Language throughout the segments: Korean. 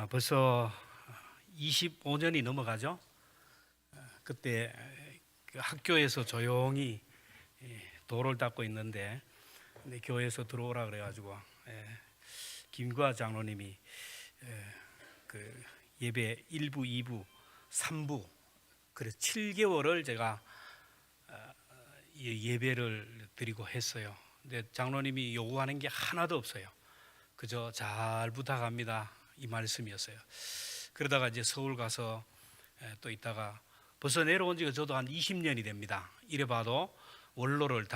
벌써 25년이 넘어가죠. 그때 그 학교에서 조용히 도를 닦고 있는데 교회에서 들어오라 그래가지고 김구아 장로님이 그 예배 1부, 2부, 3부 그래서 7개월을 제가 예배를 드리고 했어요. 근데 장로님이 요구하는 게 하나도 없어요. 그저 잘 부탁합니다 이 말씀이었어요. 그러다가 이제 서울 가서 또 있다가 벌써 내려온 지가 저도 한 20년이 됩니다. 이래 봐도 원로를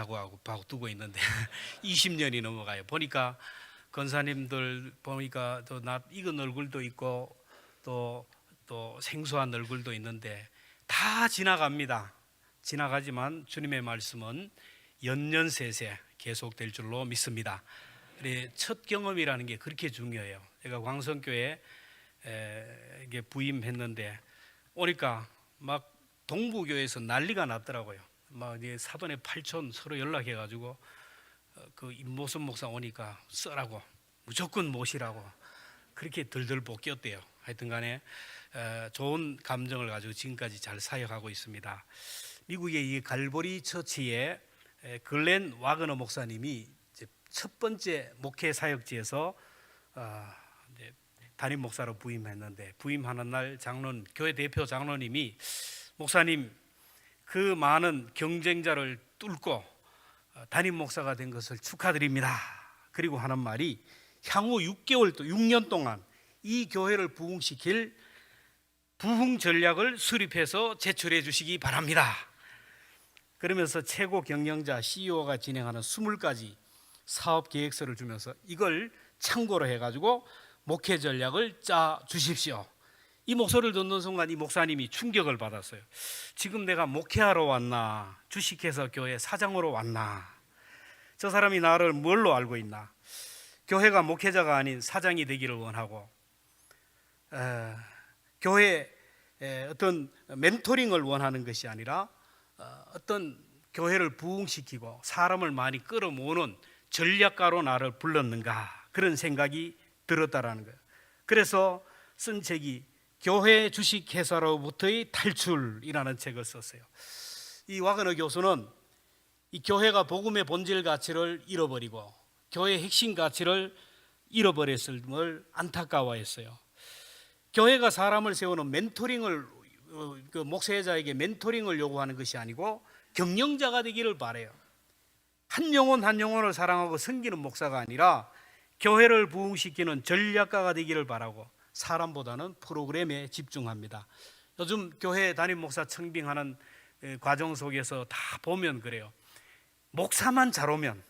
두고 있는데 20년이 넘어가요. 보니까 권사님들 보니까 또 낯 익은 얼굴도 있고 또 생소한 얼굴도 있는데 다 지나갑니다. 지나가지만 주님의 말씀은 연년세세 계속될 줄로 믿습니다. 첫 경험이라는 게 그렇게 중요해요. 제가 광성교회 이게 부임했는데 오니까 막 동부교회에서 난리가 났더라고요. 막 이제 사돈의 팔촌 서로 연락해가지고 그 임모선 목사 오니까 쓰라고 무조건 모시라고 그렇게 들들 볶였대요. 하여튼간에 좋은 감정을 가지고 지금까지 잘 사역하고 있습니다. 미국의 이 갈보리 처치의 글렌 와그너 목사님이 이제 첫 번째 목회 사역지에서 담임 목사로 부임했는데 부임하는 날 교회 대표 장로님이 목사님 그 많은 경쟁자를 뚫고 담임 목사가 된 것을 축하드립니다. 그리고 하는 말이 향후 6년 동안 이 교회를 부흥시킬 부흥 전략을 수립해서 제출해 주시기 바랍니다. 그러면서 최고 경영자 CEO가 진행하는 20가지 사업 계획서를 주면서 이걸 참고로 해가지고 목회 전략을 짜 주십시오. 이 목소리를 듣는 순간 이 목사님이 충격을 받았어요. 지금 내가 목회하러 왔나 주식회사 교회 사장으로 왔나, 저 사람이 나를 뭘로 알고 있나. 교회가 목회자가 아닌 사장이 되기를 원하고 교회에 어떤 멘토링을 원하는 것이 아니라 어떤 교회를 부흥시키고 사람을 많이 끌어모으는 전략가로 나를 불렀는가, 그런 생각이 들었다라는 거예요. 그래서 쓴 책이 교회 주식회사로부터의 탈출이라는 책을 썼어요. 이 와그너 교수는 이 교회가 복음의 본질 가치를 잃어버리고 교회의 핵심 가치를 잃어버렸음을 안타까워했어요. 교회가 사람을 세우는 멘토링을 그 목회자에게 멘토링을 요구하는 것이 아니고 경영자가 되기를 바래요. 한 영혼 한 영혼을 사랑하고 섬기는 목사가 아니라 교회를 부흥시키는 전략가가 되기를 바라고 사람보다는 프로그램에 집중합니다. 요즘 교회 담임 목사 청빙하는 과정 속에서 다 보면 그래요. 목사만 잘 오면,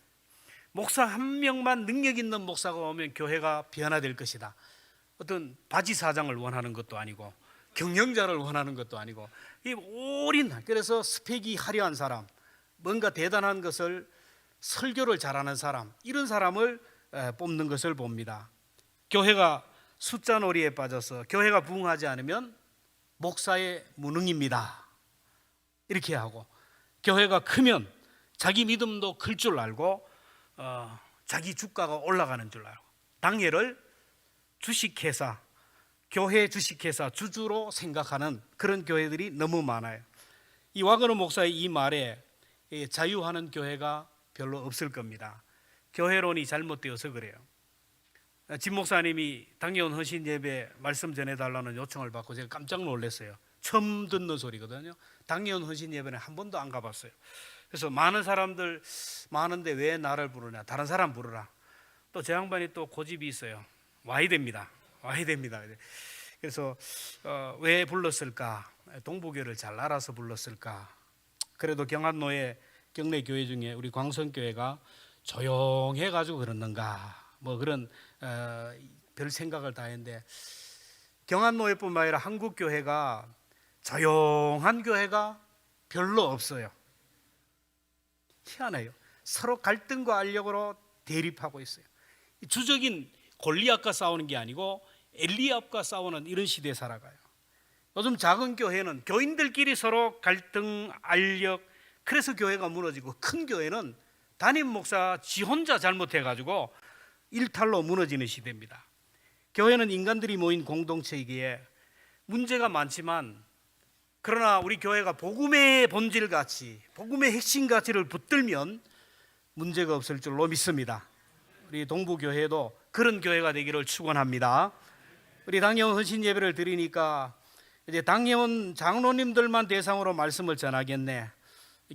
목사 한 명만 능력 있는 목사가 오면 교회가 변화될 것이다. 어떤 바지 사장을 원하는 것도 아니고 경영자를 원하는 것도 아니고 이 올인, 그래서 스펙이 화려한 사람, 뭔가 대단한 것을 설교를 잘하는 사람, 이런 사람을 뽑는 것을 봅니다. 교회가 숫자 놀이에 빠져서 교회가 부흥하지 않으면 목사의 무능입니다 이렇게 하고, 교회가 크면 자기 믿음도 클 줄 알고 자기 주가가 올라가는 줄 알고 당회를 주식회사, 교회 주식회사 주주로 생각하는 그런 교회들이 너무 많아요. 이 와그너 목사의 이 말에 자유하는 교회가 별로 없을 겁니다. 교회론이 잘못되어서 그래요. 진 목사님이 당회원 헌신 예배 말씀 전해달라는 요청을 받고 제가 깜짝 놀랐어요. 처음 듣는 소리거든요. 당회원 헌신 예배는 한 번도 안 가봤어요. 그래서 많은 사람들 많은데 왜 나를 부르냐, 다른 사람 부르라. 또 제 양반이 또 고집이 있어요. 와야 됩니다. 그래서 왜 불렀을까? 동부교를 잘 알아서 불렀을까? 그래도 경안로의 경내 교회 중에 우리 광성교회가 조용해가지고 그랬는가? 뭐 그런 별 생각을 다 했는데, 경안로회뿐만 아니라 한국교회가 조용한 교회가 별로 없어요. 희한해요. 서로 갈등과 알력으로 대립하고 있어요. 주적인 골리앗과 싸우는 게 아니고 엘리압과 싸우는 이런 시대에 살아가요. 요즘 작은 교회는 교인들끼리 서로 갈등, 알력, 그래서 교회가 무너지고, 큰 교회는 담임 목사 지 혼자 잘못해가지고 일탈로 무너지는 시대입니다. 교회는 인간들이 모인 공동체이기에 문제가 많지만, 그러나 우리 교회가 복음의 본질 가치, 복음의 핵심 가치를 붙들면 문제가 없을 줄로 믿습니다. 우리 동부교회도 그런 교회가 되기를 축원합니다. 우리 당회원 헌신 예배를 드리니까 이제 당회원 장로님들만 대상으로 말씀을 전하겠네.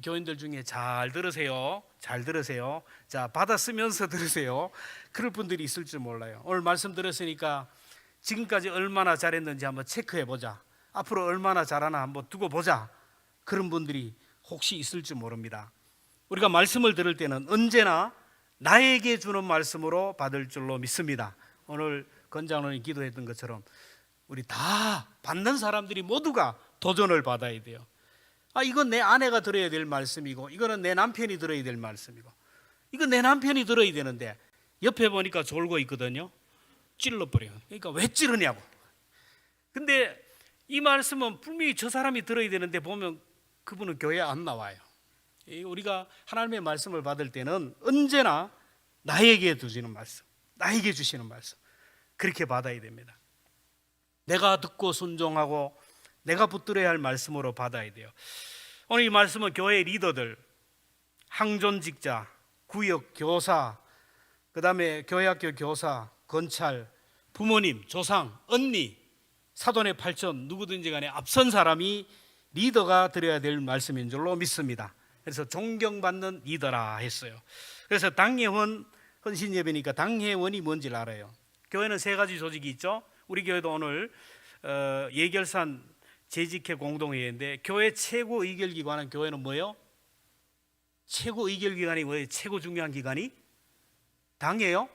교인들 중에 잘 들으세요. 잘 들으세요. 자, 받아 쓰면서 들으세요. 그럴 분들이 있을 줄 몰라요. 오늘 말씀 들었으니까 지금까지 얼마나 잘했는지 한번 체크해 보자. 앞으로 얼마나 잘하나 한번 두고 보자. 그런 분들이 혹시 있을 줄 모릅니다. 우리가 말씀을 들을 때는 언제나 나에게 주는 말씀으로 받을 줄로 믿습니다. 오늘 권장로님 기도했던 것처럼 우리 다 받는 사람들이 모두가 도전을 받아야 돼요. 이건 내 아내가 들어야 될 말씀이고, 이거는 내 남편이 들어야 될 말씀이고, 이건 내 남편이 들어야 되는데 옆에 보니까 졸고 있거든요. 찔러버려요. 그러니까 왜 찌르냐고. 근데 이 말씀은 분명히 저 사람이 들어야 되는데 보면 그분은 교회에 안 나와요. 우리가 하나님의 말씀을 받을 때는 언제나 나에게 주시는 말씀, 나에게 주시는 말씀, 그렇게 받아야 됩니다. 내가 듣고 순종하고 내가 붙들어야 할 말씀으로 받아야 돼요. 오늘 이 말씀은 교회 리더들, 항존직자, 구역 교사, 그 다음에 교회학교 교사, 건찰, 부모님, 조상, 언니, 사돈의 팔촌, 누구든지 간에 앞선 사람이 리더가 드려야 될 말씀인 줄로 믿습니다. 그래서 존경받는 리더라 했어요. 그래서 당회원 헌신예배니까 당회원이 뭔지를 알아요. 교회는 세 가지 조직이 있죠. 우리 교회도 오늘 예결산 재직회 공동회의인데, 교회 최고 의결기관은 교회는 뭐예요? 최고 의결기관이 뭐예요? 최고 중요한 기관이? 당회요?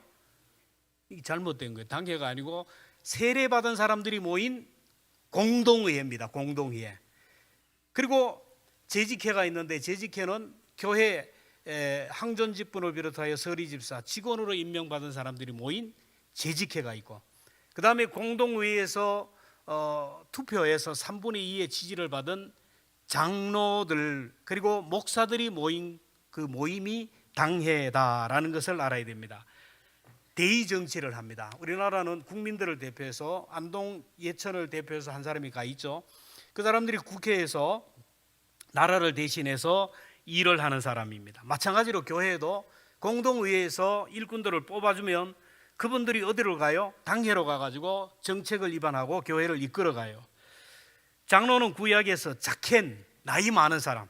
이게 잘못된 거예요. 당회가 아니고 세례받은 사람들이 모인 공동회의입니다. 공동회의. 그리고 재직회가 있는데, 재직회는 교회 항존직분을 비롯하여 서리집사, 직원으로 임명받은 사람들이 모인 재직회가 있고, 그 다음에 공동회의에서 투표에서 3분의 2의 지지를 받은 장로들, 그리고 목사들이 모인 그 모임이 당회다라는 것을 알아야 됩니다. 대의 정치를 합니다. 우리나라는 국민들을 대표해서 안동 예천을 대표해서 한 사람이 가 있죠. 그 사람들이 국회에서 나라를 대신해서 일을 하는 사람입니다. 마찬가지로 교회에도 공동의회에서 일꾼들을 뽑아주면 그분들이 어디로 가요? 당회로 가가지고 정책을 입안하고 교회를 이끌어가요. 장로는 구약에서 자켄, 나이 많은 사람,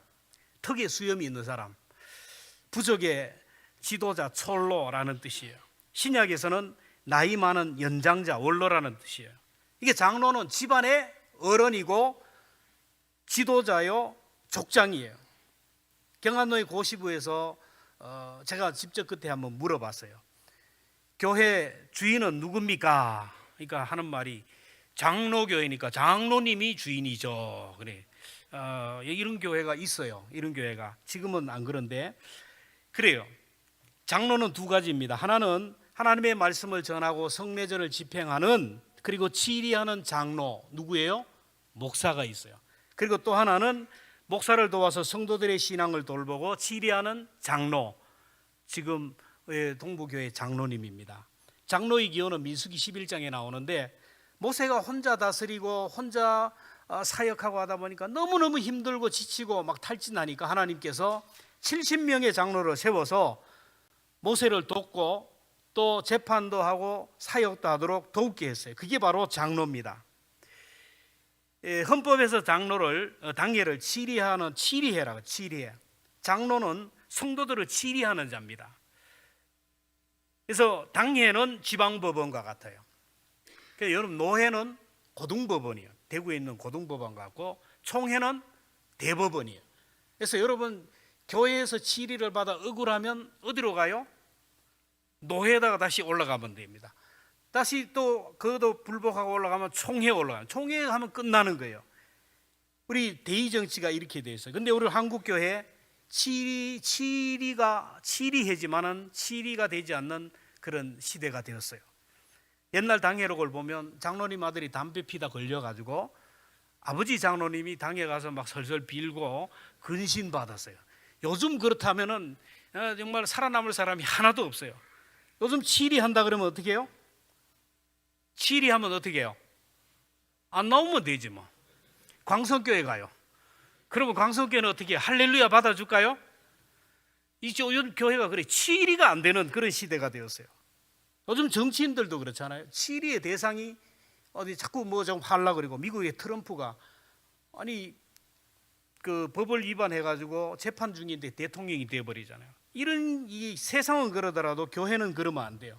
턱에 수염이 있는 사람, 부족의 지도자, 촐로라는 뜻이에요. 신약에서는 나이 많은 연장자, 원로라는 뜻이에요. 이게 장로는 집안의 어른이고 지도자요, 족장이에요. 경안로의 고시부에서 제가 직접 그때 한번 물어봤어요. 교회 주인은 누굽니까? 그러니까 하는 말이 장로교회니까 장로님이 주인이죠. 그래. 이런 교회가 있어요. 이런 교회가 지금은 안 그런데 그래요. 장로는 두 가지입니다. 하나는 하나님의 말씀을 전하고 성례전을 집행하는, 그리고 치리하는 장로, 누구예요? 목사가 있어요. 그리고 또 하나는 목사를 도와서 성도들의 신앙을 돌보고 치리하는 장로, 지금 동부교회 장로님입니다. 장로의 기호는 민수기 11장에 나오는데, 모세가 혼자 다스리고 혼자 사역하고 하다 보니까 너무너무 힘들고 지치고 막 탈진하니까 하나님께서 70명의 장로를 세워서 모세를 돕고 또 재판도 하고 사역도 하도록 돕게 했어요. 그게 바로 장로입니다. 헌법에서 장로를, 당회를 치리하는, 치리회라고, 치리회. 장로는 성도들을 치리하는 자입니다. 그래서 당회는 지방법원과 같아요. 그래서 여러분, 노회는 고등법원이에요. 대구에 있는 고등법원 같고, 총회는 대법원이에요. 그래서 여러분, 교회에서 치리를 받아 억울하면 어디로 가요? 노회에다가 다시 올라가면 됩니다. 다시 또 그것도 불복하고 올라가면 총회에 올라가요. 총회에 하면 끝나는 거예요. 우리 대의 정치가 이렇게 돼 있어요. 근데 우리 한국교회 치리회지만은 치리가 되지 않는 그런 시대가 되었어요. 옛날 당회록을 보면 장로님 아들이 담배 피다 걸려가지고 아버지 장로님이 당회 가서 막 설설 빌고 근신 받았어요. 요즘 그렇다면은 정말 살아남을 사람이 하나도 없어요. 요즘 치리한다 그러면 어떻게 해요? 7위 하면 어떻게 해요? 안 나오면 되지 뭐. 광성교회 가요. 그러면 광성교회는 어떻게 해요? 할렐루야 받아줄까요? 요즘 교회가 그래 7위가 안 되는 그런 시대가 되었어요. 요즘 정치인들도 그렇잖아요. 7위의 대상이 어디 자꾸 뭐 좀 하려고 그러고, 미국의 트럼프가 아니 그 법을 위반해가지고 재판 중인데 대통령이 되어버리잖아요. 이런 이 세상은 그러더라도 교회는 그러면 안 돼요.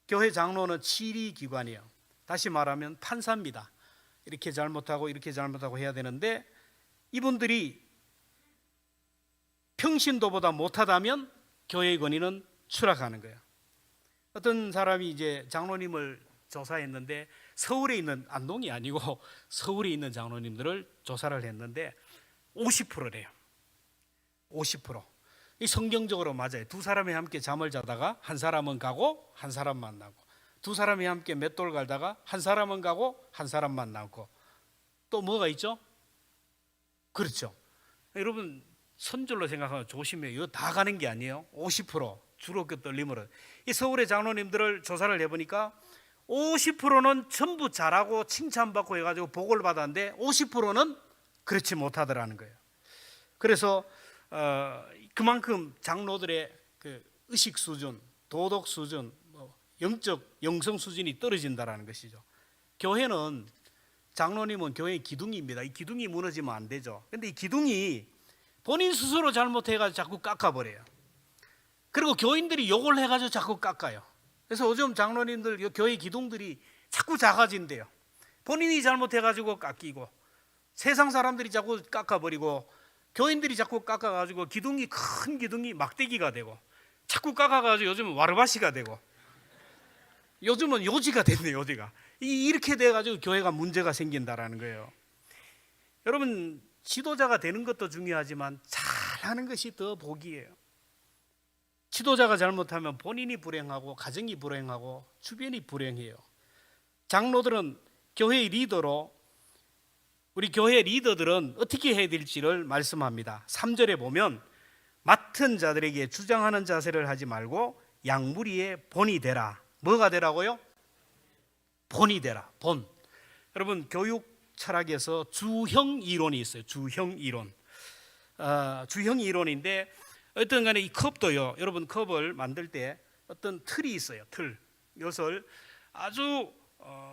교회 장로는 7위 기관이에요. 다시 말하면 판사입니다. 이렇게 잘못하고 이렇게 잘못하고 해야 되는데, 이분들이 평신도보다 못하다면 교회의 권위는 추락하는 거예요. 어떤 사람이 이제 장로님을 조사했는데, 서울에 있는, 안동이 아니고 서울에 있는 장로님들을 조사를 했는데 50%래요. 50%. 이 성경적으로 맞아요. 두 사람이 함께 잠을 자다가 한 사람은 가고 한 사람 만나고, 두 사람이 함께 맷돌 갈다가 한 사람은 가고 한 사람 만나고, 또 뭐가 있죠? 그렇죠. 여러분 선줄로 생각하면 조심해요. 이거 다 가는 게 아니에요. 50% 주로 떨림으로. 이 서울의 장로님들을 조사를 해보니까 50%는 전부 잘하고 칭찬받고 해가지고 복을 받았는데 50%는 그렇지 못하더라는 거예요. 그래서 그만큼 장로들의 그 의식 수준, 도덕 수준, 영적 영성 수준이 떨어진다라는 것이죠. 교회는, 장로님은 교회의 기둥입니다. 이 기둥이 무너지면 안 되죠. 근데 이 기둥이 본인 스스로 잘못해가지고 자꾸 깎아버려요. 그리고 교인들이 욕을 해가지고 자꾸 깎아요. 그래서 요즘 장로님들 교회 기둥들이 자꾸 작아진대요. 본인이 잘못해가지고 깎이고, 세상 사람들이 자꾸 깎아버리고, 교인들이 자꾸 깎아가지고 기둥이, 큰 기둥이 막대기가 되고, 자꾸 깎아가지고 요즘은 와르바시가 되고, 요즘은 요지가 됐네요. 요지가 이렇게 돼가지고 교회가 문제가 생긴다라는 거예요. 여러분, 지도자가 되는 것도 중요하지만 잘하는 것이 더 복이에요. 지도자가 잘못하면 본인이 불행하고 가정이 불행하고 주변이 불행해요. 장로들은 교회의 리더로, 우리 교회 리더들은 어떻게 해야 될지를 말씀합니다. 3절에 보면 맡은 자들에게 주장하는 자세를 하지 말고 양무리의 본이 되라. 뭐가 되라고요? 본이 되라. 본. 여러분, 교육 철학에서 주형 이론이 있어요. 주형 이론. 주형 이론인데, 어떤 간에 이 컵도요, 여러분 컵을 만들 때 어떤 틀이 있어요. 틀. 이것을 아주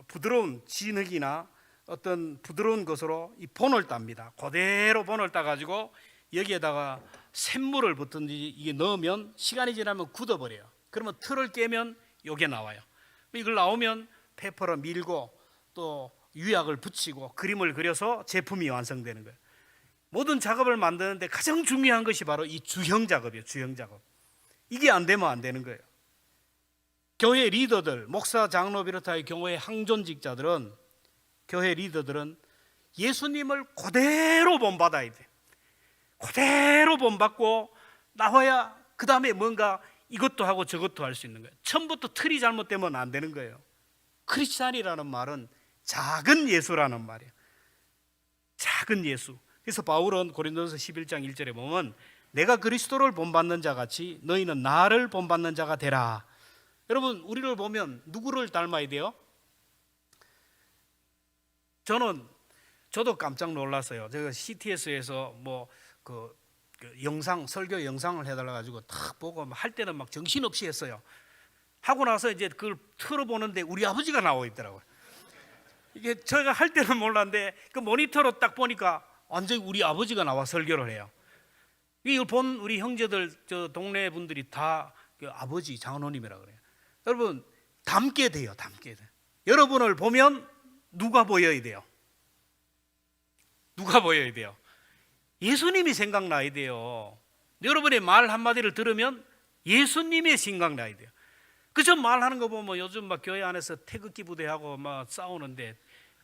부드러운 진흙이나 어떤 부드러운 것으로 이 본을 땁니다. 그대로 본을 따가지고 여기에다가 샘물을 붓든지 이게 넣으면 시간이 지나면 굳어버려요. 그러면 틀을 깨면 요게 나와요. 이걸 나오면 페퍼로 밀고 또 유약을 붙이고 그림을 그려서 제품이 완성되는 거예요. 모든 작업을 만드는데 가장 중요한 것이 바로 이 주형 작업이에요. 주형 작업. 이게 안 되면 안 되는 거예요. 교회 리더들, 목사, 장로 비롯하여 교회 항존직자들은, 교회 리더들은 예수님을 그대로 본받아야 돼. 그대로 본받고 나와야 그 다음에 뭔가 이것도 하고 저것도 할 수 있는 거예요. 처음부터 틀이 잘못되면 안 되는 거예요. 크리스찬이라는 말은 작은 예수라는 말이에요. 작은 예수. 그래서 바울은 고린도서 11장 1절에 보면 내가 그리스도를 본받는 자 같이 너희는 나를 본받는 자가 되라. 여러분, 우리를 보면 누구를 닮아야 돼요? 저도 깜짝 놀랐어요. 제가 CTS에서 그 영상, 설교 영상을 해달라 가지고 탁 보고 할 때는 막 정신없이 했어요. 하고 나서 이제 그걸 틀어보는데 우리 아버지가 나와 있더라고요. 이게 제가 할 때는 몰랐는데 그 모니터로 딱 보니까 완전히 우리 아버지가 나와 설교를 해요. 이걸 본 우리 형제들, 저 동네 분들이 다 그 아버지 장로님이라고 그래요. 여러분, 닮게 돼요. 닮게 돼요. 여러분을 보면 누가 보여야 돼요? 누가 보여야 돼요? 예수님이 생각나야 돼요. 여러분의 말 한마디를 들으면 예수님이 생각나야 돼요. 그저 말하는 거 보면 요즘 막 교회 안에서 태극기 부대하고 막 싸우는데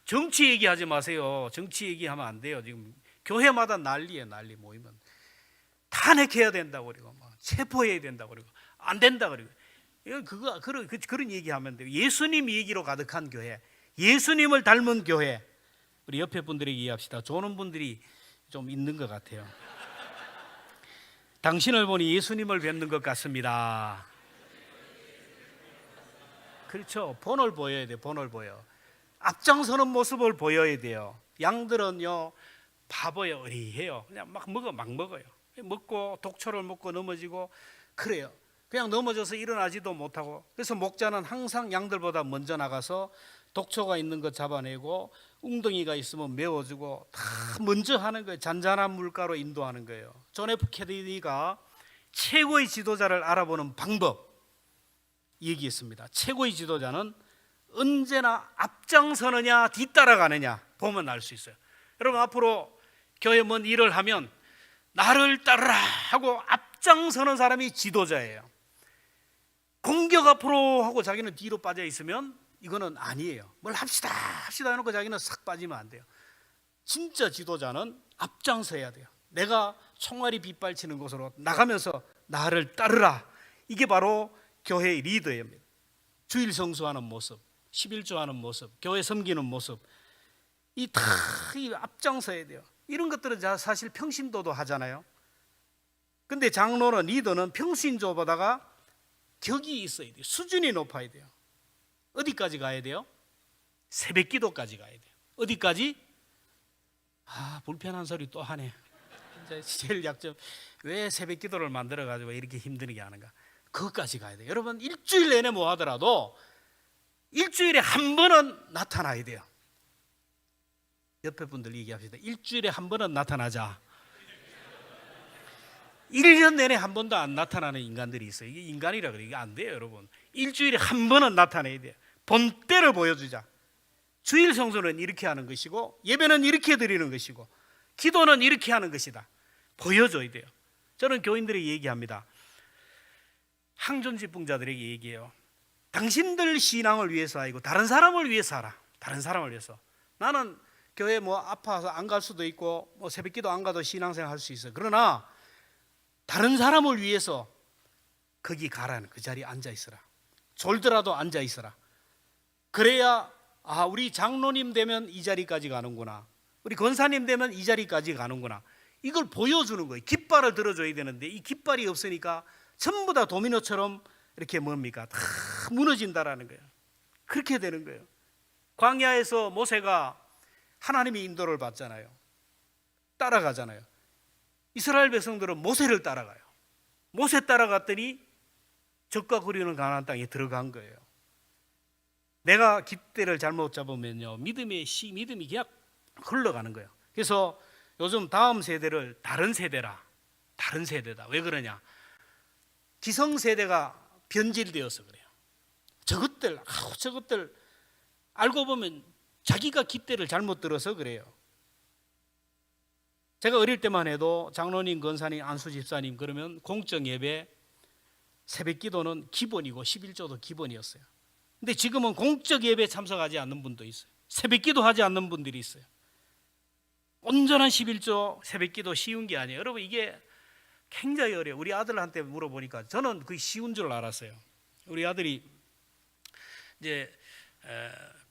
정치 얘기하지 마세요. 정치 얘기하면 안 돼요. 지금 교회마다 난리예요. 난리. 모이면 탄핵해야 된다고 그러고 막 체포해야 된다고 그러고 안 된다 그러고, 그런 얘기하면 돼요. 예수님 얘기로 가득한 교회, 예수님을 닮은 교회. 우리 옆에 분들에게 얘기합시다. 좋은 분들이 좀 있는 것 같아요. 당신을 보니 예수님을 뵙는 것 같습니다. 그렇죠. 본을 보여야 돼요. 본을 보여. 앞장서는 모습을 보여야 돼요. 양들은요 바보예요. 어리해요. 그냥 막 먹어요. 먹고 독초를 먹고 넘어지고 그래요. 그냥 넘어져서 일어나지도 못하고. 그래서 목자는 항상 양들보다 먼저 나가서 독초가 있는 거 잡아내고 웅덩이가 있으면 메워주고 다 먼저 하는 거예요. 잔잔한 물가로 인도하는 거예요. 존 F 케네디가 최고의 지도자를 알아보는 방법 얘기했습니다. 최고의 지도자는 언제나 앞장서느냐 뒤따라가느냐 보면 알 수 있어요. 여러분 앞으로 교회 뭔 일을 하면 나를 따르라 하고 앞장서는 사람이 지도자예요. 공격 앞으로 하고 자기는 뒤로 빠져 있으면 이거는 아니에요. 뭘 합시다 해놓고 자기는 싹 빠지면 안 돼요. 진짜 지도자는 앞장서야 돼요. 내가 총알이 빗발치는 곳으로 나가면서 나를 따르라. 이게 바로 교회의 리더입니다. 주일 성수하는 모습, 11조 하는 모습, 교회 섬기는 모습, 이 앞장서야 돼요. 이런 것들은 사실 평신도도 하잖아요. 근데 장로는 리더는 평신도보다가 격이 있어야 돼요. 수준이 높아야 돼요. 어디까지 가야 돼요? 새벽 기도까지 가야 돼요. 어디까지? 불편한 소리 또 하네. 제일 약점. 왜 새벽 기도를 만들어가지고 이렇게 힘들게 하는가? 그것까지 가야 돼요. 여러분 일주일 내내 뭐 하더라도 일주일에 한 번은 나타나야 돼요. 옆에 분들 얘기합시다. 일주일에 한 번은 나타나자. 1년 내내 한 번도 안 나타나는 인간들이 있어요. 이게 인간이라 그래. 이게 안 돼요, 여러분. 일주일에 한 번은 나타내야 돼요. 본때를 보여주자. 주일 성수는 이렇게 하는 것이고 예배는 이렇게 드리는 것이고 기도는 이렇게 하는 것이다. 보여줘야 돼요. 저는 교인들에게 얘기합니다. 항존직봉자들에게 얘기해요. 당신들 신앙을 위해서 아니고 다른 사람을 위해서 하라. 다른 사람을 위해서. 나는 교회 뭐 아파서 안 갈 수도 있고 뭐 새벽기도 안 가도 신앙생활 할 수 있어. 그러나 다른 사람을 위해서 거기 가라는 그 자리에 앉아 있어라. 졸더라도 앉아 있어라. 그래야 우리 장로님 되면 이 자리까지 가는구나. 우리 권사님 되면 이 자리까지 가는구나. 이걸 보여주는 거예요. 깃발을 들어줘야 되는데 이 깃발이 없으니까 전부 다 도미노처럼 이렇게 뭡니까? 다 무너진다라는 거예요. 그렇게 되는 거예요. 광야에서 모세가 하나님의 인도를 받잖아요. 따라가잖아요. 이스라엘 백성들은 모세를 따라가요. 모세 따라갔더니 적과 그리는 가나안 땅에 들어간 거예요. 내가 깃대를 잘못 잡으면요 믿음이 그냥 흘러가는 거예요. 그래서 요즘 다음 세대를 다른 세대라. 다른 세대다. 왜 그러냐? 기성세대가 변질되어서 그래요. 저것들 알고 보면 자기가 깃대를 잘못 들어서 그래요. 제가 어릴 때만 해도 장로님, 권사님, 안수 집사님 그러면 공적 예배, 새벽 기도는 기본이고 11조도 기본이었어요. 근데 지금은 공적 예배에 참석하지 않는 분도 있어요. 새벽 기도하지 않는 분들이 있어요. 온전한 11조 새벽 기도 쉬운 게 아니에요. 여러분 이게 굉장히 어려워요. 우리 아들한테 물어보니까 저는 그게 쉬운 줄 알았어요. 우리 아들이 이제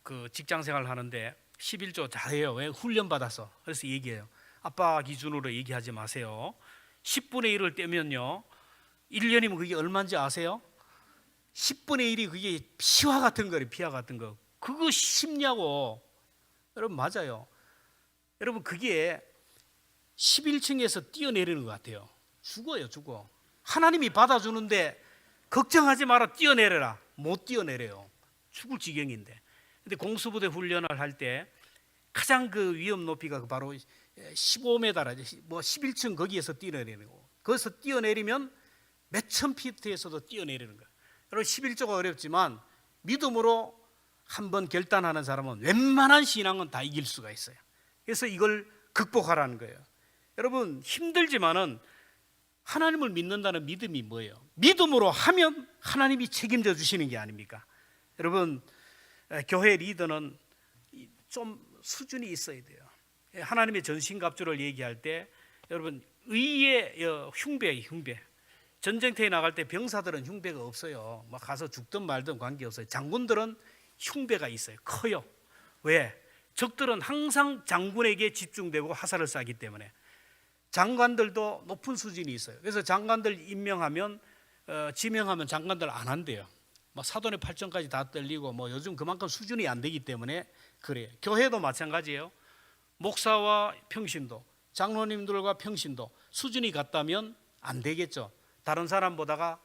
그 직장 생활을 하는데 11조 잘해요. 왜? 훈련 받아서. 그래서 얘기해요. 아빠 기준으로 얘기하지 마세요. 10분의 1을 떼면요 1년이면 그게 얼마인지 아세요? 10분의 1이 그게 피와 같은 거예요. 피와 같은 거. 그거 쉽냐고. 여러분 맞아요. 여러분 그게 11층에서 뛰어내리는 것 같아요. 죽어. 하나님이 받아주는데 걱정하지 마라. 뛰어내려라. 못 뛰어내려요. 죽을 지경인데. 근데 공수부대 훈련을 할 때 가장 그 위험 높이가 바로 15m, 뭐 11층 거기에서 뛰어내리는 거고, 거기서 뛰어내리면 몇천 피트에서도 뛰어내리는 거예요. 여러분 11조가 어렵지만 믿음으로 한번 결단하는 사람은 웬만한 신앙은 다 이길 수가 있어요. 그래서 이걸 극복하라는 거예요. 여러분 힘들지만은 하나님을 믿는다는 믿음이 뭐예요? 믿음으로 하면 하나님이 책임져 주시는 게 아닙니까? 여러분 교회 리더는 좀 수준이 있어야 돼요. 하나님의 전신갑주를 얘기할 때 여러분 의의 흉배. 전쟁터에 나갈 때 병사들은 흉배가 없어요. 막 가서 죽든 말든 관계없어요. 장군들은 흉배가 있어요. 커요. 왜? 적들은 항상 장군에게 집중되고 화살을 쏴기 때문에. 장관들도 높은 수준이 있어요. 그래서 장관들 임명하면 지명하면 장관들 안 한대요. 뭐 사돈의 팔전까지 다 떨리고 뭐 요즘 그만큼 수준이 안 되기 때문에 그래요. 교회도 마찬가지예요. 목사와 평신도, 장로님들과 평신도 수준이 같다면 안 되겠죠. 다른 사람보다가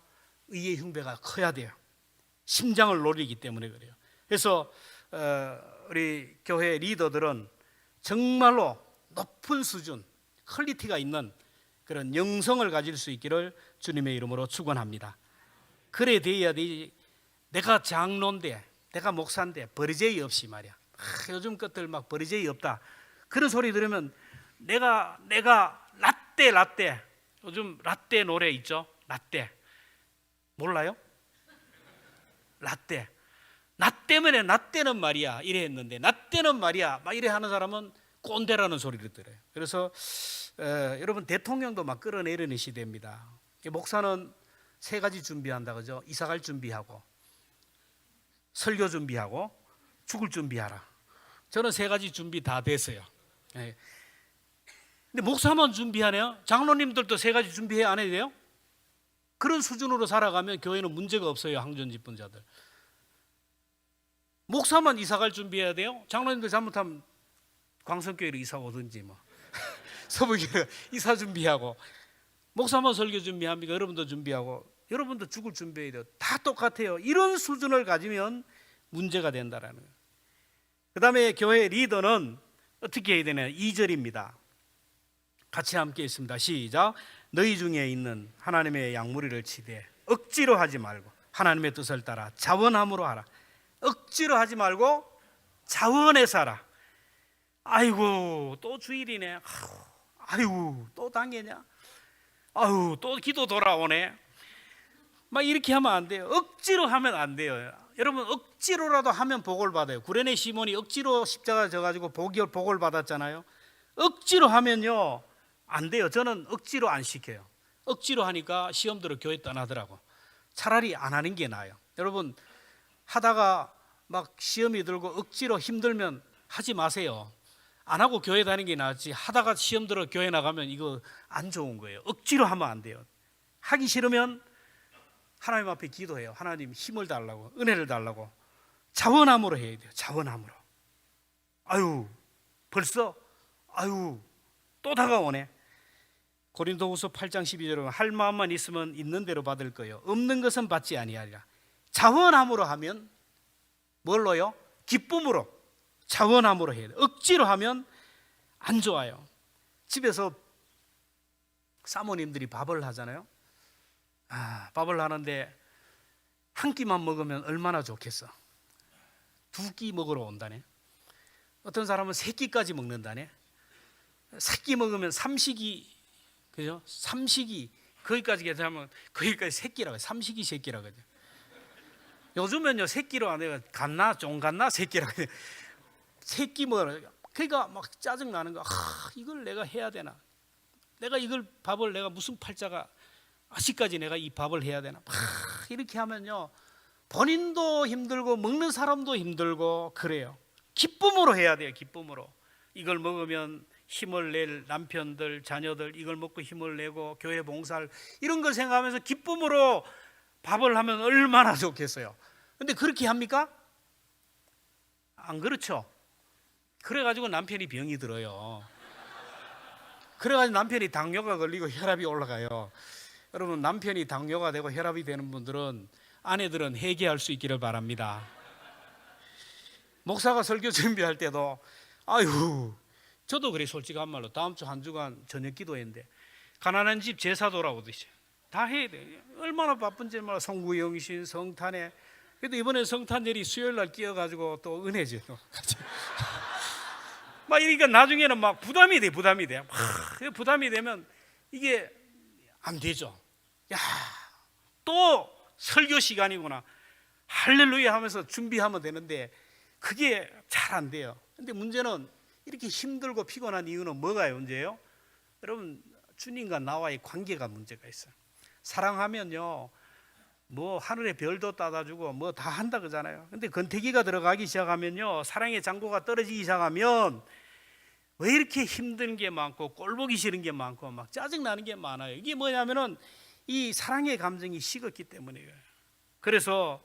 의의 흉배가 커야 돼요. 심장을 노리기 때문에 그래요. 그래서 우리 교회 리더들은 정말로 높은 수준, 퀄리티가 있는 그런 영성을 가질 수 있기를 주님의 이름으로 축원합니다. 그래 돼야 되지. 내가 장로인데, 내가 목사인데 버리제이 없이 말이야. 요즘 것들 막 버리제이 없다. 그런 소리 들으면 내가 라떼 요즘 라떼 노래 있죠? 라떼 몰라요? 라떼 나 때문에 나 때는 말이야 이래 했는데 나 때는 말이야 막 이래 하는 사람은 꼰대라는 소리를 들어요. 그래서 여러분 대통령도 막 끌어내리는 시대입니다. 목사는 세 가지 준비한다 그죠? 이사갈 준비하고 설교 준비하고 죽을 준비하라. 저는 세 가지 준비 다 됐어요. 근데 목사만 준비하네요. 장로님들도 세 가지 준비해 안 해야 돼요? 그런 수준으로 살아가면 교회는 문제가 없어요. 항전집권자들. 목사만 이사갈 준비해야 돼요? 장로님들 잘못하면 광성교회로 이사 오든지 뭐 서부교회 이사 준비하고 목사만 설교 준비합니까? 여러분도 준비하고 여러분도 죽을 준비해야 돼요. 다 똑같아요. 이런 수준을 가지면 문제가 된다라는 거예요. 그 다음에 교회 리더는 어떻게 해야 되냐? 2절입니다. 같이 함께 있습니다. 시작. 너희 중에 있는 하나님의 양무리를 치되 억지로 하지 말고 하나님의 뜻을 따라 자원함으로 하라. 억지로 하지 말고 자원해서 하라. 아이고 또 주일이네. 아이고 또 당회냐. 아이고 또 기도 돌아오네. 막 이렇게 하면 안 돼요. 억지로 하면 안 돼요. 여러분 억지로라도 하면 복을 받아요. 구레네 시몬이 억지로 십자가 져가지고 복을 받았잖아요. 억지로 하면요 안 돼요. 저는 억지로 안 시켜요. 억지로 하니까 시험 들어 교회 떠나더라고. 차라리 안 하는 게 나아요. 여러분 하다가 막 시험이 들고 억지로 힘들면 하지 마세요. 안 하고 교회 다니는 게 낫지. 하다가 시험 들어 교회 나가면 이거 안 좋은 거예요. 억지로 하면 안 돼요. 하기 싫으면 하나님 앞에 기도해요. 하나님 힘을 달라고, 은혜를 달라고. 자원함으로 해야 돼요. 자원함으로. 아유 벌써 또 다가오네. 고린도후서 8장 12절은 할 마음만 있으면 있는 대로 받을 거요 없는 것은 받지 아니하리라. 자원함으로 하면 뭘로요? 기쁨으로. 자원함으로 해야 돼요. 억지로 하면 안 좋아요. 집에서 사모님들이 밥을 하잖아요. 밥을 하는데 한 끼만 먹으면 얼마나 좋겠어. 두 끼 먹으러 온다네. 어떤 사람은 세 끼까지 먹는다네. 세 끼 먹으면 삼식이, 그죠? 삼식이 거기까지 계산하면 거기까지 세 끼라고 해요. 삼식이 세 끼라고 해요. 요즘은요 세 끼로 안 해요. 갔나 좀 갔나 세 끼라고 해요. 세 끼 먹으라. 그러니까 막 짜증 나는 거. 이걸 내가 해야 되나? 내가 이걸 밥을 내가 무슨 팔자가 아직까지 내가 이 밥을 해야 되나? 이렇게 하면요 본인도 힘들고 먹는 사람도 힘들고 그래요. 기쁨으로 해야 돼요. 기쁨으로. 이걸 먹으면 힘을 낼 남편들, 자녀들 이걸 먹고 힘을 내고 교회 봉사를 이런 걸 생각하면서 기쁨으로 밥을 하면 얼마나 좋겠어요. 근데 그렇게 합니까? 안 그렇죠. 그래가지고 남편이 병이 들어요. 그래가지고 남편이 당뇨가 걸리고 혈압이 올라가요. 여러분 남편이 당뇨가 되고 혈압이 되는 분들은 아내들은 회개할 수 있기를 바랍니다. 목사가 설교 준비할 때도 저도 그래. 솔직한 말로 다음 주 한 주간 저녁 기도했는데 가난한 집 제사도라고 다 해야 돼. 얼마나 바쁜지 말이야. 성구영신 성탄에. 그래도 이번에 성탄절이 수요일 날 끼어가지고 또 은혜죠. 막 이러니까 나중에는 막 부담이 돼. 부담이 되면 이게 안 되죠. 또 설교 시간이구나. 할렐루야 하면서 준비하면 되는데 그게 잘 안 돼요. 근데 문제는 이렇게 힘들고 피곤한 이유는 뭐가 문제예요? 여러분 주님과 나와의 관계가 문제가 있어요. 사랑하면요 뭐 하늘의 별도 따다주고 뭐 다 한다 그러잖아요. 근데 건태기가 들어가기 시작하면요 사랑의 장고가 떨어지기 시작하면 왜 이렇게 힘든 게 많고 꼴보기 싫은 게 많고 막 짜증나는 게 많아요. 이게 뭐냐면은 이 사랑의 감정이 식었기 때문이에요. 그래서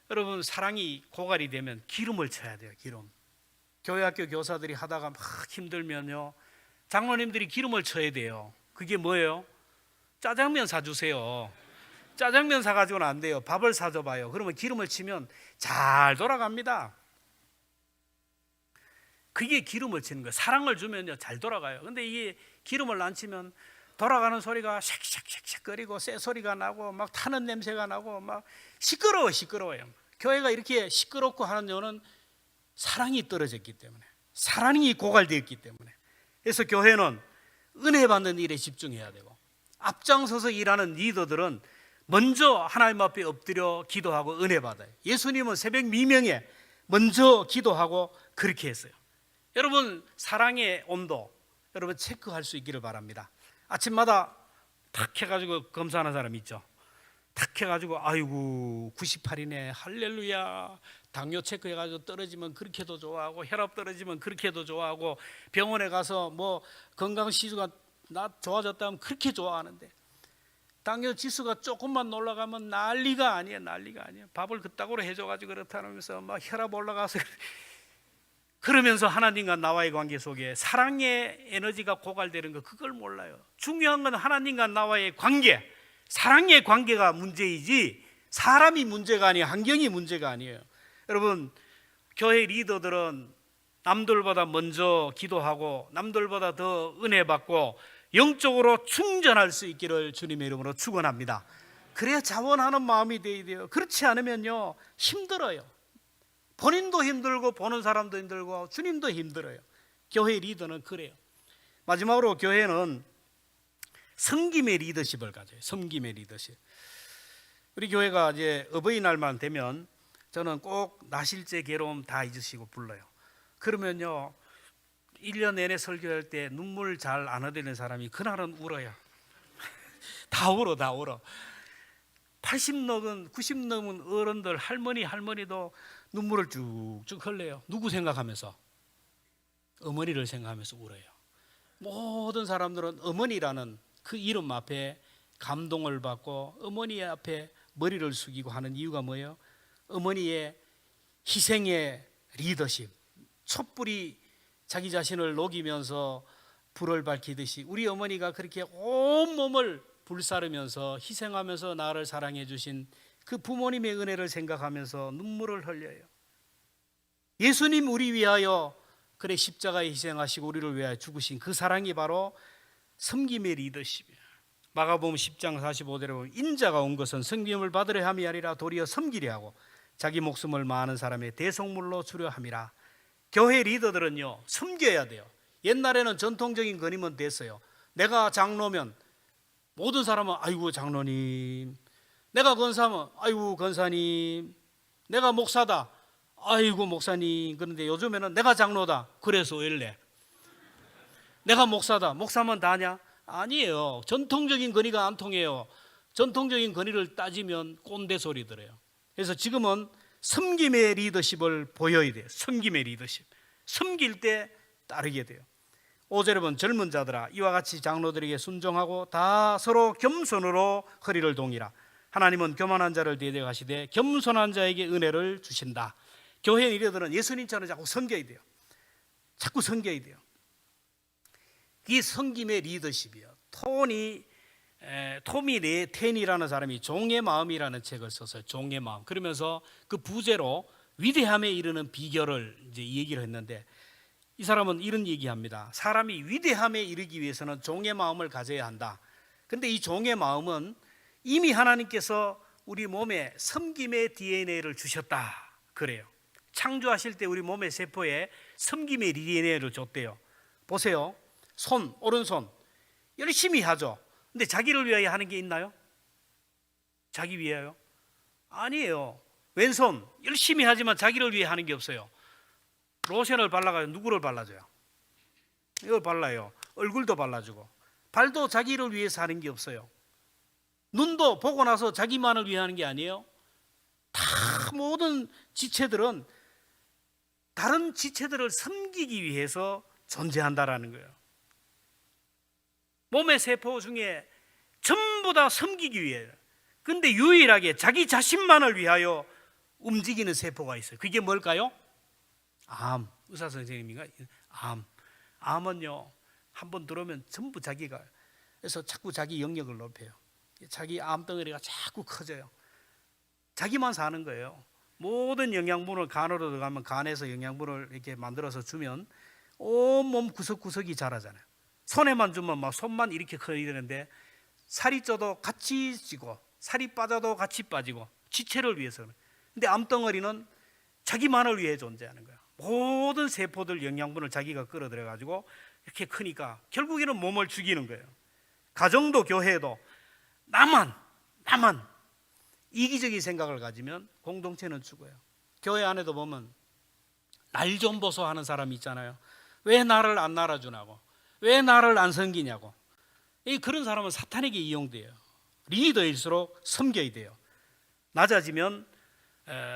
여러분, 사랑이 고갈이 되면 기름을 쳐야 돼요. 기름. 교회 학교 교사들이 하다가 막 힘들면요, 장로님들이 기름을 쳐야 돼요. 그게 뭐예요? 짜장면 사주세요. 짜장면 사가지고는 안 돼요. 밥을 사줘봐요. 그러면 기름을 치면 잘 돌아갑니다. 그게 기름을 치는 거예요. 사랑을 주면요, 잘 돌아가요. 근데 이게 기름을 안 치면 돌아가는 소리가 샥샥샥샥 거리고 새 소리가 나고 막 타는 냄새가 나고 막 시끄러워요. 교회가 이렇게 시끄럽고 하는 이유는 사랑이 떨어졌기 때문에, 사랑이 고갈되었기 때문에. 그래서 교회는 은혜 받는 일에 집중해야 되고, 앞장서서 일하는 리더들은 먼저 하나님 앞에 엎드려 기도하고 은혜 받아요. 예수님은 새벽 미명에 먼저 기도하고 그렇게 했어요. 여러분, 사랑의 온도 여러분 체크할 수 있기를 바랍니다. 아침마다 탁 해가지고 검사하는 사람 있죠. 탁 해가지고 아이고 98이네 할렐루야, 당뇨 체크해가지고 떨어지면 그렇게도 좋아하고, 혈압 떨어지면 그렇게도 좋아하고, 병원에 가서 뭐 건강지수가 좋아졌다면 그렇게 좋아하는데, 당뇨 지수가 조금만 올라가면 난리가 아니에요. 밥을 그따구로 해줘가지고 그렇다면서 막 혈압 올라가서 그러면서 하나님과 나와의 관계 속에 사랑의 에너지가 고갈되는 거, 그걸 몰라요. 중요한 건 하나님과 나와의 관계, 사랑의 관계가 문제이지 사람이 문제가 아니에요. 환경이 문제가 아니에요. 여러분, 교회 리더들은 남들보다 먼저 기도하고 남들보다 더 은혜 받고 영적으로 충전할 수 있기를 주님의 이름으로 축원합니다. 그래야 자원하는 마음이 되어야 돼요. 그렇지 않으면요, 힘들어요. 본인도 힘들고 보는 사람도 힘들고 주님도 힘들어요. 교회 리더는 그래요. 마지막으로 교회는 섬김의 리더십을 가져요. 섬김의 리더십. 우리 교회가 이제 어버이날만 되면 저는 꼭 나실제 괴로움 다 잊으시고 불러요. 그러면요, 1년 내내 설교할 때 눈물 잘 안 흘리는 사람이 그날은 울어요. 다 울어. 80 넘은 90 넘은 어른들, 할머니도 눈물을 쭉쭉 흘려요. 누구 생각하면서? 어머니를 생각하면서 울어요. 모든 사람들은 어머니라는 그 이름 앞에 감동을 받고 어머니 앞에 머리를 숙이고 하는 이유가 뭐예요? 어머니의 희생의 리더십, 촛불이 자기 자신을 녹이면서 불을 밝히듯이 우리 어머니가 그렇게 온몸을 불사르면서 희생하면서 나를 사랑해 주신 그 부모님의 은혜를 생각하면서 눈물을 흘려요. 예수님 우리 위하여 그래 십자가에 희생하시고 우리를 위하여 죽으신 그 사랑이 바로 섬김의 리더십이에요. 마가복음 10장 45절에 보면 인자가 온 것은 섬김을 받으려 함이 아니라 도리어 섬기려 하고 자기 목숨을 많은 사람의 대속물로 주려 함이라. 교회 리더들은요, 섬겨야 돼요. 옛날에는 전통적인 건의면 됐어요. 내가 장로면 모든 사람은 아이고 장로님, 내가 권사면 아이고 권사님, 내가 목사다 아이고 목사님. 그런데 요즘에는 내가 장로다 그래서 원래 내가 목사다, 목사면 다냐? 아니에요. 전통적인 건의가 안 통해요. 전통적인 건의를 따지면 꼰대 소리 들어요. 그래서 지금은 섬김의 리더십을 보여야 돼요. 섬김의 리더십. 섬길 때 따르게 돼요. 5절에 보면 젊은 자들아 이와 같이 장로들에게 순종하고 다 서로 겸손으로 허리를 동이라. 하나님은 교만한 자를 대적하시되 겸손한 자에게 은혜를 주신다. 교회 리더들은 예수님처럼 자꾸 섬겨야 돼요. 자꾸 섬겨야 돼요. 이 섬김의 리더십이요. 토미 텐이라는 사람이 종의 마음이라는 책을 썼어요. 종의 마음. 그러면서 그 부제로 위대함에 이르는 비결을 이제 얘기를 했는데, 이 사람은 이런 얘기합니다. 사람이 위대함에 이르기 위해서는 종의 마음을 가져야 한다. 그런데 이 종의 마음은 이미 하나님께서 우리 몸에 섬김의 DNA를 주셨다 그래요. 창조하실 때 우리 몸의 세포에 섬김의 DNA를 줬대요. 보세요. 손, 오른손 열심히 하죠. 근데 자기를 위하여 하는 게 있나요? 자기 위하여? 아니에요. 왼손 열심히 하지만 자기를 위해 하는 게 없어요. 로션을 발라가지고 누구를 발라줘요? 이걸 발라요. 얼굴도 발라주고. 발도 자기를 위해서 하는 게 없어요. 눈도 보고 나서 자기만을 위해 하는 게 아니에요. 다 모든 지체들은 다른 지체들을 섬기기 위해서 존재한다라는 거예요. 몸의 세포 중에 전부 다 섬기기 위해. 근데 유일하게 자기 자신만을 위하여 움직이는 세포가 있어요. 그게 뭘까요? 암. 의사 선생님이가 암은요, 한번 들어오면 전부 자기가, 그래서 자꾸 자기 영역을 높여요. 자기 암덩어리가 자꾸 커져요. 자기만 사는 거예요. 모든 영양분을 간으로 들어가면 간에서 영양분을 이렇게 만들어서 주면 온몸 구석구석이 자라잖아요. 손에만 주면 막 손만 이렇게 커야 되는데 살이 쪄도 같이 찌고 살이 빠져도 같이 빠지고 지체를 위해서. 근데 암덩어리는 자기만을 위해 존재하는 거예요. 모든 세포들 영양분을 자기가 끌어들여 가지고 이렇게 크니까 결국에는 몸을 죽이는 거예요. 가정도 교회도 나만 이기적인 생각을 가지면 공동체는 죽어요. 교회 안에도 보면 날 좀 보소 하는 사람이 있잖아요. 왜 나를 안 날아주냐고, 왜 나를 안 섬기냐고. 그런 사람은 사탄에게 이용돼요. 리더일수록 섬겨야 돼요. 낮아지면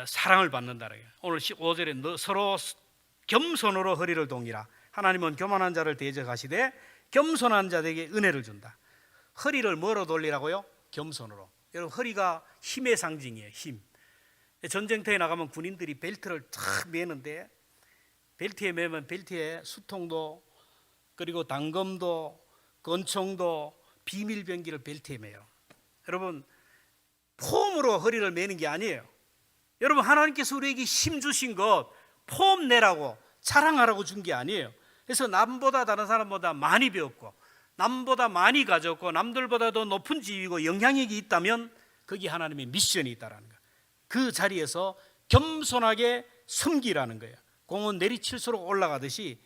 사랑을 받는다는 거예요. 오늘 15절에 서로 겸손으로 허리를 동이라. 하나님은 교만한 자를 대적하시되 겸손한 자에게 은혜를 준다. 허리를 뭐로 돌리라고요? 겸손으로. 여러분, 허리가 힘의 상징이에요. 힘. 전쟁터에 나가면 군인들이 벨트를 탁 매는데 벨트에 매면 벨트에 수통도 그리고 단검도 권총도 비밀병기를 벨트에 매요. 여러분, 폼으로 허리를 매는 게 아니에요. 여러분, 하나님께서 우리에게 힘 주신 것 폼 내라고 자랑하라고 준 게 아니에요. 그래서 남보다 다른 사람보다 많이 배웠고 남보다 많이 가졌고 남들보다 더 높은 지위고 영향력이 있다면 거기 하나님의 미션이 있다라는 거예요. 그 자리에서 겸손하게 섬기라는 거예요. 공은 내리칠수록 올라가듯이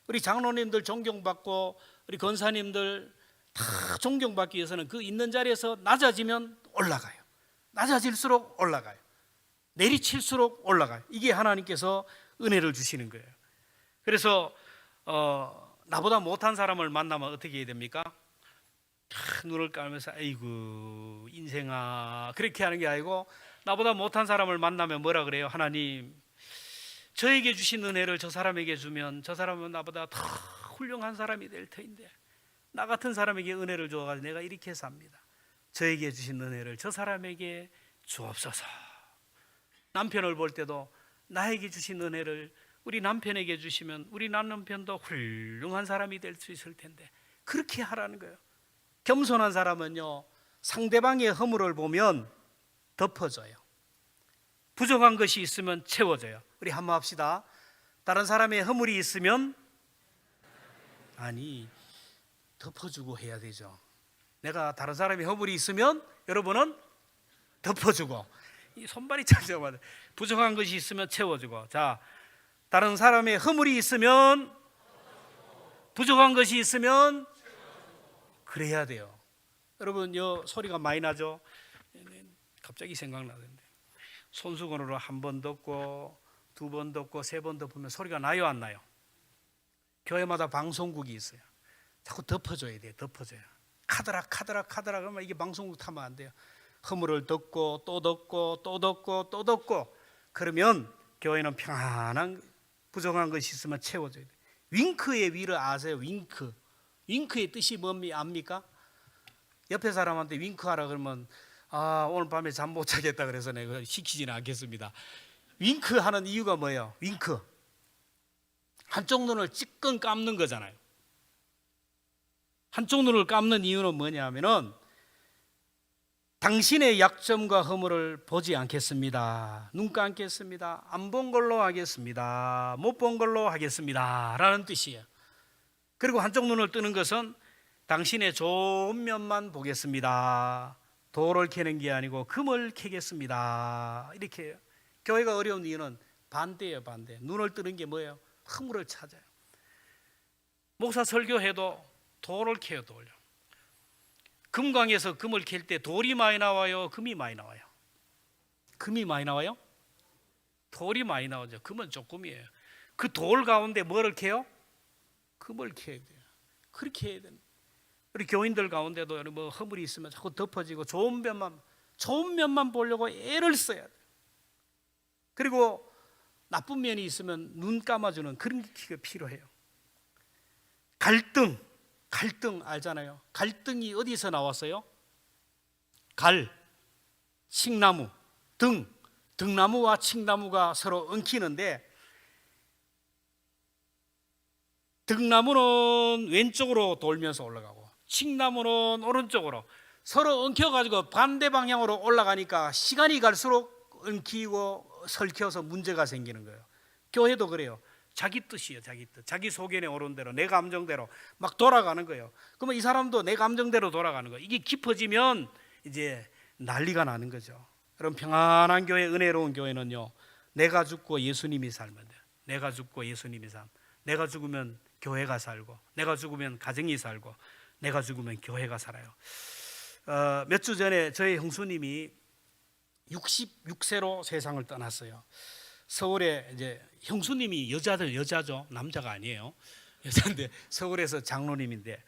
우리 장로님들 존경받고 우리 권사님들 다 존경받기 위해서는 그 있는 자리에서 낮아지면 올라가요. 낮아질수록 올라가요. 내리칠수록 올라가요. 이게 하나님께서 은혜를 주시는 거예요. 그래서 나보다 못한 사람을 만나면 어떻게 해야 됩니까? 눈을 감으면서 아이고 인생아 그렇게 하는 게 아니고, 나보다 못한 사람을 만나면 뭐라 그래요? 하나님, 저에게 주신 은혜를 저 사람에게 주면 저 사람은 나보다 더 훌륭한 사람이 될 터인데 나 같은 사람에게 은혜를 줘가지고 내가 이렇게 삽니다. 저에게 주신 은혜를 저 사람에게 주옵소서. 남편을 볼 때도 나에게 주신 은혜를 우리 남편에게 주시면 우리 남편도 훌륭한 사람이 될 수 있을 텐데 그렇게 하라는 거예요. 겸손한 사람은요, 상대방의 허물을 보면 덮어줘요. 부족한 것이 있으면 채워줘요. 우리 한번 합시다. 다른 사람의 허물이 있으면 덮어주고 해야 되죠. 내가 다른 사람의 허물이 있으면 여러분은 덮어주고, 이 손발이 착착 부족한 것이 있으면 채워주고. 자, 다른 사람의 허물이 있으면 부족한 것이 있으면 그래야 돼요. 여러분, 요 소리가 많이 나죠? 갑자기 생각나던데 손수건으로 한 번 덮고 두 번 덮고 세 번 덮으면 소리가 나요, 안 나요? 교회마다 방송국이 있어요. 자꾸 덮어줘야 돼요. 덮어줘요. 카드락 그러면 이게 방송국 타면 안 돼요. 허물을 덮고 또 덮고 또 덮고 또 덮고 그러면 교회는 평안한, 부족한 것이 있으면 채워줘야 돼요. 윙크의 위를 아세요? 윙크의 뜻이 압니까? 옆에 사람한테 윙크하라 그러면 오늘 밤에 잠 못 자겠다 그래서 내가 시키지는 않겠습니다. 윙크하는 이유가 뭐예요? 윙크, 한쪽 눈을 찌끈 감는 거잖아요. 한쪽 눈을 감는 이유는 뭐냐면은 당신의 약점과 허물을 보지 않겠습니다. 눈 감겠습니다. 안 본 걸로 하겠습니다. 못 본 걸로 하겠습니다 라는 뜻이에요. 그리고 한쪽 눈을 뜨는 것은 당신의 좋은 면만 보겠습니다. 돌을 캐는 게 아니고 금을 캐겠습니다. 이렇게 해요. 교회가 어려운 이유는 반대예요. 반대. 눈을 뜨는 게 뭐예요? 허물을 찾아요. 목사 설교해도 돌을 캐요. 돌요. 금광에서 금을 캘 때 돌이 많이 나와요? 금이 많이 나와요? 금이 많이 나와요? 돌이 많이 나오죠. 금은 조금이에요. 그 돌 가운데 뭐를 캐요? 금을 캐야 돼요. 그렇게 해야 됩니다. 우리 교인들 가운데도 뭐 허물이 있으면 자꾸 덮어지고 좋은 면만 보려고 애를 써야 돼요. 그리고 나쁜 면이 있으면 눈 감아주는 그런 게 필요해요. 갈등 알잖아요. 갈등이 어디서 나왔어요? 갈, 칡나무, 등, 등나무와 칡나무가 서로 엉키는데 등나무는 왼쪽으로 돌면서 올라가고 칡나무는 오른쪽으로 서로 엉켜가지고 반대 방향으로 올라가니까 시간이 갈수록 엉키고 설켜서 문제가 생기는 거예요. 교회도 그래요. 자기 뜻이에요. 자기 뜻. 자기 소견에 오른 대로 내 감정대로 막 돌아가는 거예요. 그러면 이 사람도 내 감정대로 돌아가는 거예요. 이게 깊어지면 이제 난리가 나는 거죠. 여러분, 평안한 교회, 은혜로운 교회는요, 내가 죽고 예수님이 살면 돼요. 내가 죽고 예수님이 살면, 내가 죽으면 교회가 살고, 내가 죽으면 가정이 살고, 내가 죽으면 교회가 살아요. 몇 주 전에 저희 형수님이 66세로 세상을 떠났어요. 서울에 이제 형수님이 여자죠. 남자가 아니에요. 여자인데 서울에서 장로님인데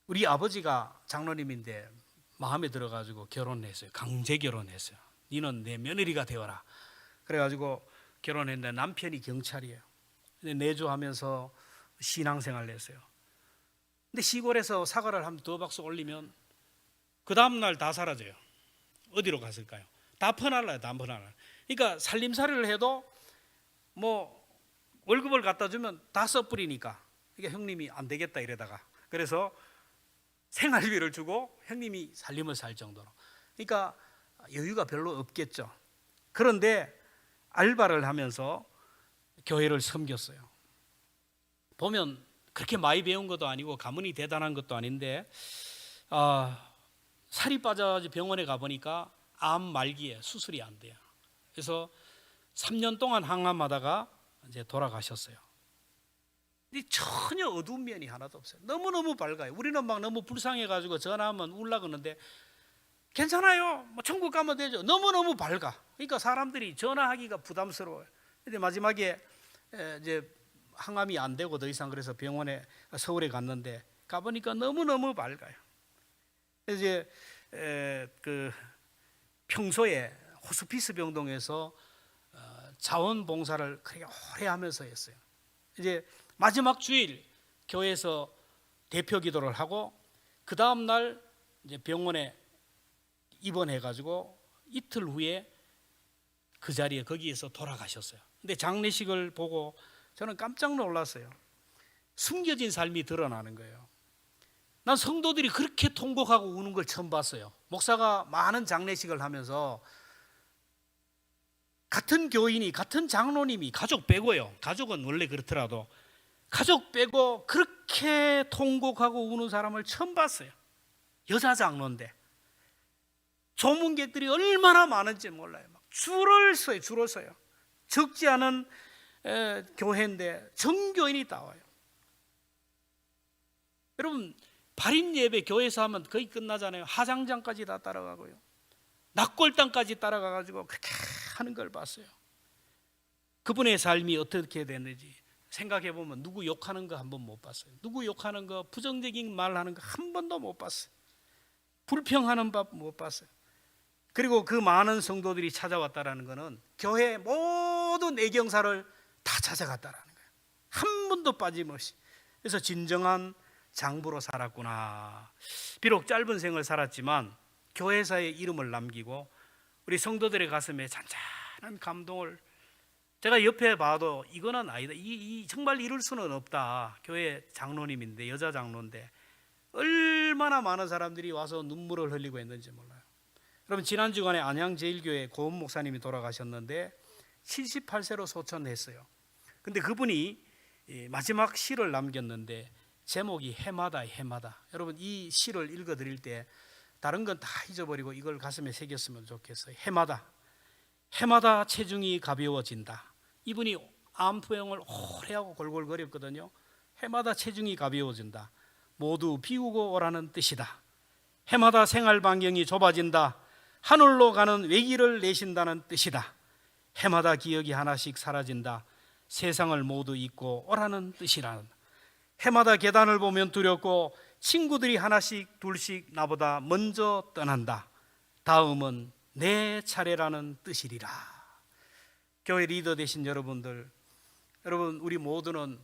우리 아버지가 장로님인데 마음에 들어가지고 결혼했어요. 강제 결혼했어요. 너는 내 며느리가 되어라. 그래가지고 결혼했는데 남편이 경찰이에요. 내조하면서 신앙생활을 했어요. 근데 시골에서 사과를 한 2박스 올리면 그 다음날 다 사라져요. 어디로 갔을까요? 다 퍼날라요. 다 퍼날라요. 그러니까 살림살이를 해도 뭐 월급을 갖다 주면 다 써버리니까, 그러니까 형님이 안 되겠다 이러다가 그래서 생활비를 주고 형님이 살림을 살 정도로, 그러니까 여유가 별로 없겠죠. 그런데 알바를 하면서 교회를 섬겼어요. 보면 그렇게 많이 배운 것도 아니고 가문이 대단한 것도 아닌데 살이 빠져 병원에 가보니까 암 말기에 수술이 안 돼요. 그래서 3년 동안 항암하다가 이제 돌아가셨어요. 근데 전혀 어두운 면이 하나도 없어요. 너무너무 밝아요. 우리는 막 너무 불쌍해가지고 전화하면 울라 그러는데 괜찮아요. 뭐 천국 가면 되죠. 너무너무 밝아. 그러니까 사람들이 전화하기가 부담스러워요. 근데 마지막에 이제 항암이 안 되고 더 이상 그래서 병원에 서울에 갔는데 가보니까 너무너무 밝아요. 이제 평소에 호스피스 병동에서 자원봉사를 그렇게 오래 하면서 했어요. 이제 마지막 주일 교회에서 대표 기도를 하고 그 다음 날 이제 병원에 입원해가지고 이틀 후에 그 자리에 거기에서 돌아가셨어요. 근데 장례식을 보고 저는 깜짝 놀랐어요. 숨겨진 삶이 드러나는 거예요. 난 성도들이 그렇게 통곡하고 우는 걸 처음 봤어요. 목사가 많은 장례식을 하면서 같은 교인이, 같은 장로님이, 가족 빼고요, 가족은 원래 그렇더라도 가족 빼고 그렇게 통곡하고 우는 사람을 처음 봤어요. 여자 장로인데 조문객들이 얼마나 많은지 몰라요. 막 줄을 서요. 적지 않은 교회인데 정교인이 다 와요. 여러분, 발인 예배 교회에서 하면 거의 끝나잖아요. 하장장까지 다 따라가고요, 낙골당까지 따라가가지고 그렇게 하는 걸 봤어요. 그분의 삶이 어떻게 됐는지 생각해 보면 누구 욕하는 거 한 번 못 봤어요. 누구 욕하는 거, 부정적인 말 하는 거 한 번도 못 봤어요. 불평하는 법 못 봤어요. 그리고 그 많은 성도들이 찾아왔다라는 것은 교회 모든 애경사를 다 찾아갔다라는 거예요. 한 번도 빠짐없이. 그래서 진정한 장부로 살았구나. 비록 짧은 생을 살았지만 교회사의 이름을 남기고 우리 성도들의 가슴에 잔잔한 감동을, 제가 옆에 봐도 이거는 아니다, 정말 이룰 수는 없다. 교회 장로님인데, 여자 장로인데 얼마나 많은 사람들이 와서 눈물을 흘리고 했는지 몰라요. 여러분, 지난 주간에 안양제일교회 고은 목사님이 돌아가셨는데 78세로 소천했어요. 근데 그분이 마지막 시를 남겼는데 제목이 해마다. 여러분, 이 시를 읽어드릴 때 다른 건 다 잊어버리고 이걸 가슴에 새겼으면 좋겠어요. 해마다 체중이 가벼워진다. 이분이 암투병을 오래 하고 골골거렸거든요. 해마다 체중이 가벼워진다. 모두 비우고 오라는 뜻이다. 해마다 생활 반경이 좁아진다. 하늘로 가는 외길을 내신다는 뜻이다. 해마다 기억이 하나씩 사라진다. 세상을 모두 잊고 오라는 뜻이라는. 해마다 계단을 보면 두렵고 친구들이 하나씩 둘씩 나보다 먼저 떠난다. 다음은 내 차례라는 뜻이리라. 교회 리더 되신 여러분들, 여러분, 우리 모두는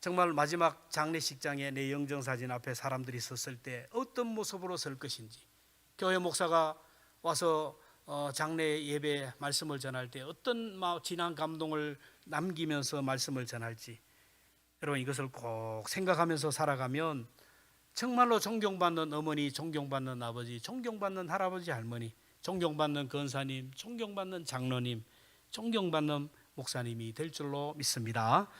정말 마지막 장례식장에 내 영정사진 앞에 사람들이 섰을 때 어떤 모습으로 설 것인지, 교회 목사가 와서 장례 예배 말씀을 전할 때 어떤 진한 감동을 남기면서 말씀을 전할지 여러분 이것을 꼭 생각하면서 살아가면 정말로 존경받는 어머니, 존경받는 아버지, 존경받는 할아버지, 할머니, 존경받는 권사님, 존경받는 장로님, 존경받는 목사님이 될 줄로 믿습니다.